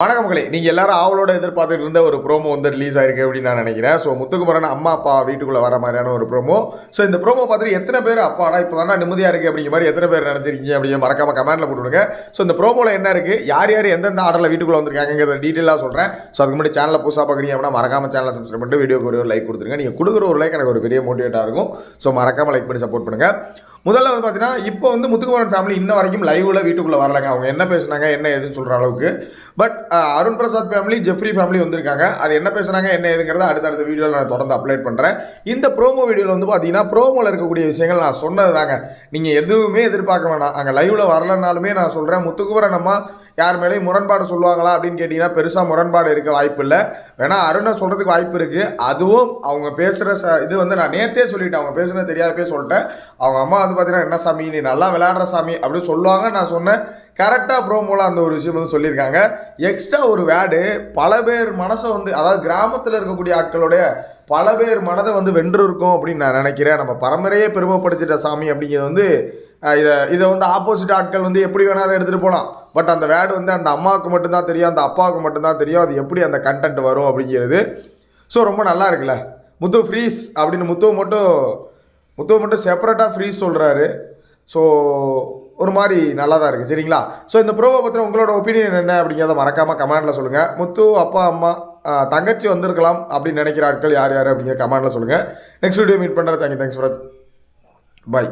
வணக்கம் மக்களே, நீங்கள் எல்லாரும் ஆவலோட எதிர்பார்த்துட்டு இருந்த ஒரு ப்ரோமோ வந்து ரிலீஸ் ஆயிருக்கு அப்படின்னு நான் நினைக்கிறேன். ஸோ முத்துக்குமரன் அம்மா அப்பா வீட்டுக்குள்ளே வர மாதிரியான ஒரு ப்ரோமோ. ஸோ இந்த ப்ரோமோ பார்த்துட்டு எத்தனை பேர் அப்பாடா இப்போ தானே நிம்மதியாக இருக்குது அப்படிங்கிற மாதிரி எத்தனை பேர் நினச்சிருக்கீங்க அப்படிங்கிற மறக்காம கமெண்ட்டில் போட்டுவிடுங்க. ஸோ இந்த ப்ரோமோவில் என்ன இருக்குது, யார் யார் எந்தெந்த ஆர்டரில் வீட்டுக்குள்ளே வந்திருக்காங்கிறத டீட்டெயிலாக சொல்கிறேன். ஸோ அதுக்கு முன்னாடி சேனலில் புதுசாக பார்க்குறீங்க அப்படின்னா மறக்காம சேனலை சப்ஸ்கிரைப் பண்ணிட்டு வீடியோக்கு ஒரு லைக் கொடுத்துருங்க. நீங்கள் கொடுக்குற ஒரு லைக் எனக்கு ஒரு பெரிய மோட்டிவேட்டாக இருக்கும். ஸோ மறக்காம லைக் பண்ணி சப்போர்ட் பண்ணுங்கள். முதல்ல வந்து பார்த்தீங்கன்னா இப்போ வந்து முத்துக்குமரன் ஃபேமிலி இன்ன வரைக்கும் லைவில் வீட்டுக்குள்ளே வரலைங்க. அவங்க என்ன பேசுனாங்க என்ன ஏதுன்னு சொல்கிற அளவுக்கு. But Arun Prasad family, Jeffrey family வந்திருக்காங்க. அது என்ன பேசுனாங்க என்ன ஏதுங்கிறத அடுத்தடுத்த வீடியோவில் நான் தொடர்ந்து அப்லோட் பண்ணுறேன். இந்த ப்ரோமோ வீடியோவில் வந்து பார்த்தீங்கன்னா ப்ரோமோவில் இருக்கக்கூடிய விஷயங்கள் நான் சொன்னது தாங்க. நீங்கள் எதுவுமே எதிர்பார்க்க வேணாம். அங்கே லைவில் வரலனாலுமே நான் சொல்கிறேன், முத்துக்குமரன் அம்மா யார் மேலேயும் முரண்பாடு சொல்லுவாங்களா அப்படின்னு கேட்டிங்கன்னா பெருசாக முரண்பாடு இருக்க வாய்ப்பு இல்லை. வேணால் அருணை சொல்கிறதுக்கு வாய்ப்பு இருக்குது. அதுவும் அவங்க பேசுகிற இது வந்து நான் நேற்றே சொல்லிட்டேன். அவங்க பேசுகிறது தெரியாதப்பே சொல்லிட்டேன். அவங்க அம்மா வந்து பார்த்தீங்கன்னா என்ன சாமி நீ நல்லா விளையாடுற சாமி அப்படின்னு சொல்லுவாங்க. நான் சொன்னேன் கரெக்டாக ப்ரோமோவில் அந்த ஒரு விஷயம் வந்து சொல்லியிருக்காங்க. எக்ஸ்ட்ரா ஒரு வேர்டு பல பேர் மனசை வந்து, அதாவது கிராமத்தில் இருக்கக்கூடிய ஆட்களுடைய பல பேர் மனதை வந்து வென்று இருக்கும் அப்படின்னு நான் நினைக்கிறேன். நம்ம பரம்பரையே பெருமைப்படுத்திட்ட சாமி அப்படிங்கிறது வந்து இதை வந்து ஆப்போசிட் ஆட்கள் வந்து எப்படி வேணால் அதை எடுத்துகிட்டு போகலாம். பட் அந்த வேர்டு வந்து அந்த அம்மாவுக்கு மட்டும்தான் தெரியும், அந்த அப்பாவுக்கு மட்டும்தான் தெரியும் அது எப்படி அந்த கண்டென்ட் வரும் அப்படிங்கிறது. ஸோ ரொம்ப நல்லா இருக்குல்ல. முத்து ஃப்ரீஸ் அப்படின்னு முத்துவை மட்டும் செப்பரேட்டாக ஃப்ரீஸ் சொல்கிறாரு. ஸோ ஒரு மாதிரி நல்லா தான் இருக்குது சரிங்களா. ஸோ இந்த ப்ரோவை பற்றின உங்களோட ஒப்பீனியன் என்ன அப்படிங்கிறத மறக்காமல் கமெண்டில் சொல்லுங்கள். முத்து அப்பா அம்மா தங்கச்சி வந்திருக்கலாம் அப்படின்னு நினைக்கிற ஆட்கள் யார் யார் அப்படிங்கிற கமெண்டில் சொல்லுங்கள். நெக்ஸ்ட் வீடியோ மீட் பண்ணுறது. Thanks for bye.